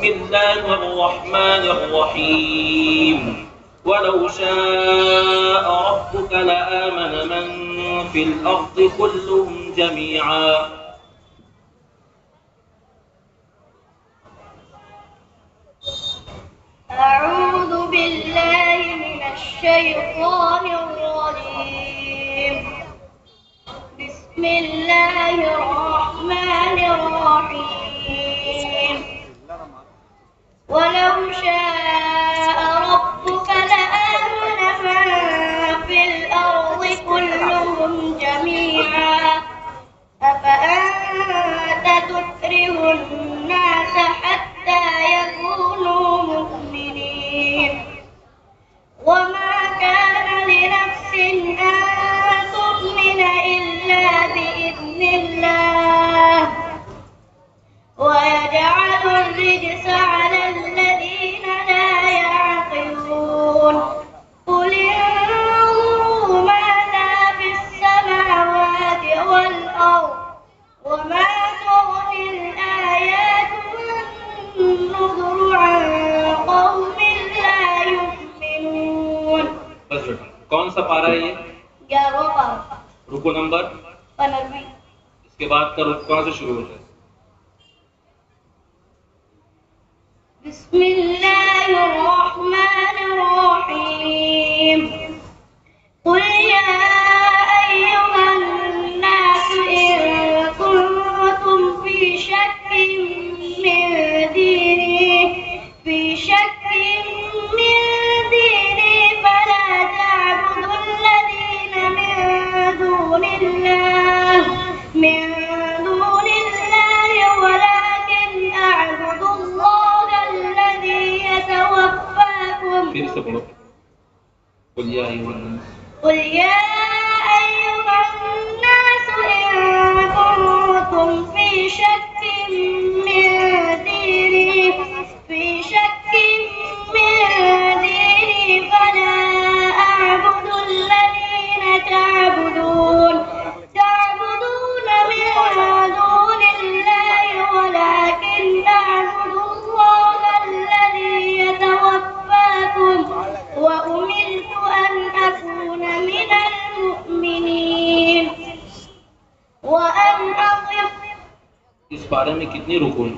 الله الرحمن الرحيم ولو شاء ربك لآمن من في الأرض كلهم جميعا. أعوذ بالله من الشيطان الرجيم. بسم الله الرحمن الرحيم. ولو شاء ربك لآمن من في الأرض كلهم جميعا أفأنت تكره الناس حتى يكونوا مؤمنين وما كان لنفس أن تؤمن إلا بإذن الله ويجعل الرجس على الذين لا يعقلون. قل انظروا ماذا في السماوات والأرض وما تغني الآيات والنذر عن قوم لا يؤمنون. बस बेटा, कौन सा पारा है ये? 11वां पारा। रुको नंबर 15। इसके बाद का रुक कहाँ से शुरू होता है? बिस्मिल्लाहिर्रहमानिर्रहीम। قل يا أيها الناس إن كنتم في شك من ديني فلا تعبدوا الذين من دون الله ولكن أعبدوا الله الذي يتوفاكم. फिर से बोलो. قل يا أيها الناس. قل يا أيها الناس إن كنتم في شك من ديني فلا أعبد الذين تعبدون من دون الله ولكن أعبد الله الذي يتوفاكم وأمرت أن أكون من المؤمنين وأن أقف. इस पारे में कितनी रुकू हैं?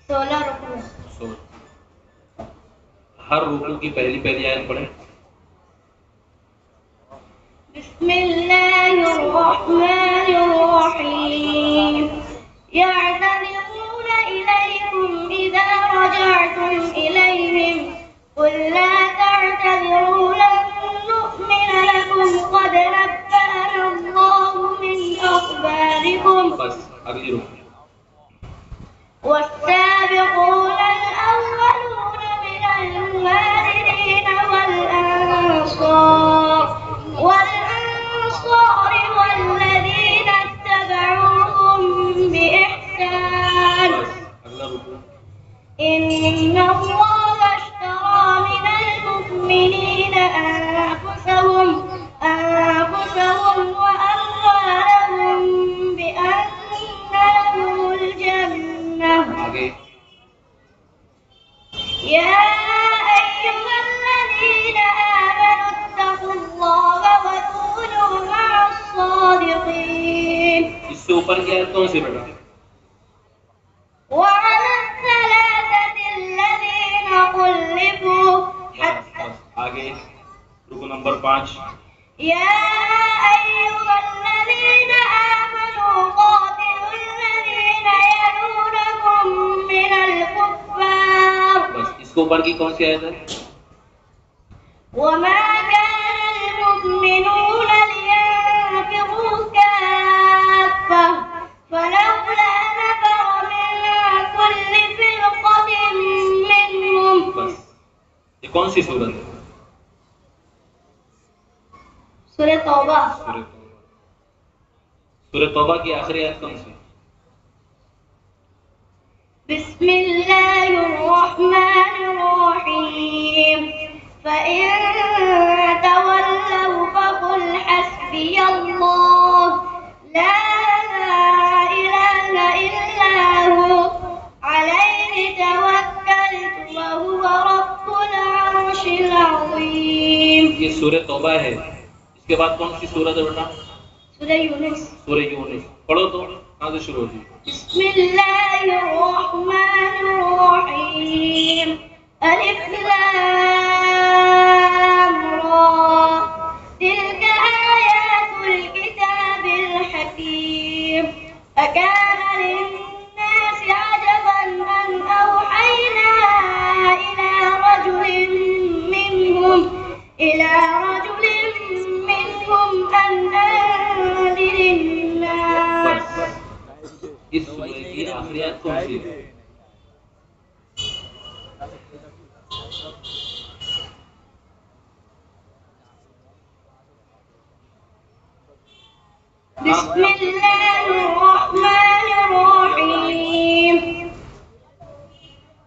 16 रुकू। हर रुकू की पहली आयत पढ़ें. बिस्मिल्लाहिर्रहमानिर्रहीम। يعتذرون إليكم إذا رجعتم إليهم قل لا تعتذروا لن نؤمن لكم قد نبأنا الله من أخباركم. बस अगली रुकू. والسابقون الأولون من المهاجرين والأنصار والذين اتبعوهم بإحسان. إن الله اشترى من المؤمنين أنفسهم وأموالهم بأن لهم الجنة. يا أيها الذين آمنوا اتقوا الله وكونوا مع الصادقين. इससे ऊपर की आयत कौन सी बेटा? وعلى الثلاثة الذين خلفوا حتى. आगे रुकू नंबर 5. يا أيها الذين آمنوا قاتلوا الذين يلونكم من الكفار. बस इसके ऊपर की कौन सी आयत है? وما كان المؤمنون لينفروا كافة فلولا نفر من كل فرقة منهم. बस ये कौन सी सूरत है? सूरह तौबा. सूरह तौबा की आखिरी आयत कौन सी? बिस्मिल्लाहिर्रहमानिर्रहीम। فإن تولوا فقل حسبي الله لا إله إلا هو عليه ये सूरह तौबा है, इसके बाद कौन सी सूरत है बेटा? सूरह यूनुस। सूरह यूनुस। पढ़ो तो, कहाँ से शुरू होती है? बिस्मिल्लाहिर्रहमानिर्रहीम। अलिफ लाम रा। तिल्क आयातुल किताबिल हकीम। अकान लिन्नासि अजबन अन औहैना इला रजुलिन मिनहुम अन अंदिरिन नास। इस सूरह की आखिरी आयत कौन सी है? बिस्मिल्लाहिर्रहमानिर्रहीम।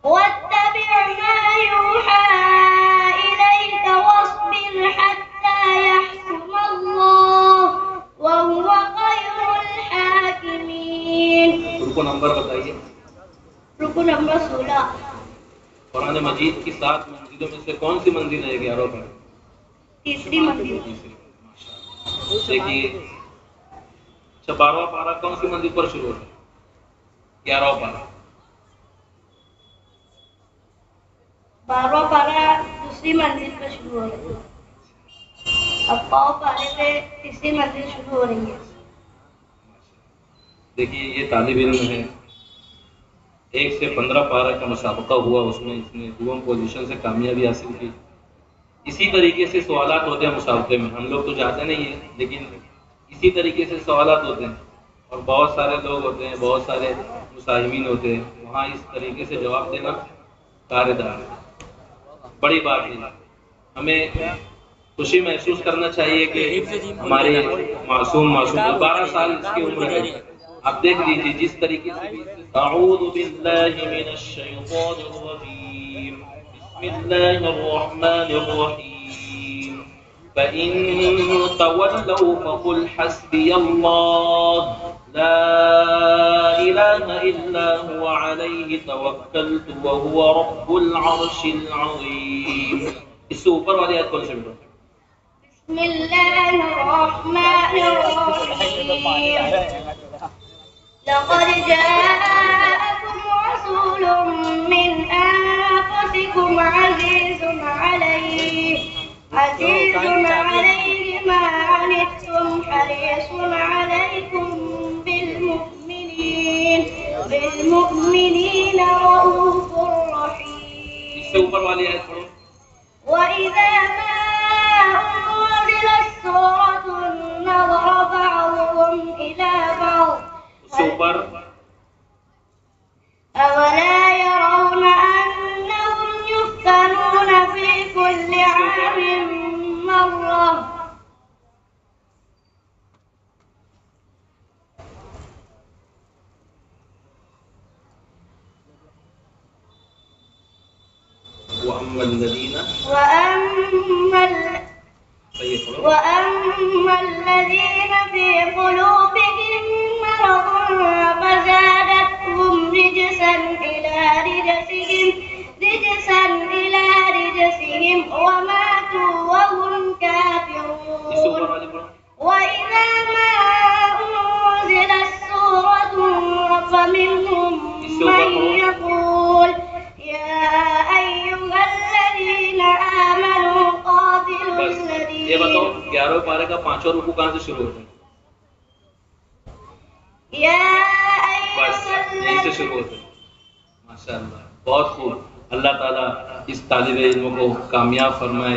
वत्तबि' मा यूहा इलैका वस्बिर हत्ता यहकुमल्लाह व हुवा खैरुल हाकिमीन। रुको नंबर बताइए। रुकू नंबर 16। कुरान मजीद की 7 मंजिलों में से कौन सी मंजिल है 11 पर? तीसरी मंजिल। माशाअल्लाह। देखिए, अच्छा 12वां पारा कौन सी मंजिल पर शुरू होता है? 11वां पारा। 12वां पारा दूसरी मंजिल पर शुरू हो रही है। अब पाव पारे पे तीसरी मंजिल शुरू हो रही है। देखिए, ये तालिब इल्म है, 1 से 15 पारा का मुसाबका हुआ, उसमें इसने 2 पोजीशन से कामयाबी हासिल की। इसी तरीके से सवालात होते हैं मुसाबके में। हम लोग तो जाते नहीं है, लेकिन इसी तरीके से सवालात होते हैं और बहुत सारे लोग होते हैं, बहुत सारे मुसाहिमीन होते हैं, वहाँ इस तरीके से जवाब देना कार्यदार है, बड़ी बात है। हमें खुशी महसूस करना चाहिए कि हमारे मासूम 12 साल इसकी उम्र है। आप देख लीजिए जिस तरीके से अऊज़ु बिल्लाहि मिनश शैतानिर रजीम, बिस्मिल्लाहिर्रहमानिर्रहीम, फ़इन तवल्लौ फ़क़ुल हस्बियल्लाह ला इलाहा इल्ला हुवा अलैहि तवक्कलतु व हुवा रब्बुल अर्शिल अज़ीम। इससे ऊपर वाली आयत कौन सी बेटा? बिस्मिल्लाहिर्रहमानिर्रहीम। लक़द जाअकुम रसूलुम मिन अनफुसिकुम अज़ीज़ुन अलैहि मा अनित्तुम हरीसुन अलैकुम बिलमुमिनीना रऊफ़ुर रहीम। इससे ऊपर वाली आयत पढ़ो। وإذا ما أنزلت سورة نظر بعضهم إلى بعض أولا يرون أنهم يفتنون في كل عام مرة وأما الذين في قلوبهم مرض فزادتهم رجسا إلى رجسهم وماتوا وهم كافرون. وإذا ما أنزلت سورة فمنهم من يقول يا أيها الذين آمنوا قاتلوا الذين. ये बताओ 11वें पारे का 5वां रुकू कहाँ से शुरू होता है? बस यहीं से शुरू होता है। माशाअल्लाह, बहुत खूब। अल्लाह ताला इस तालिब इल्म को कामयाब फरमाए।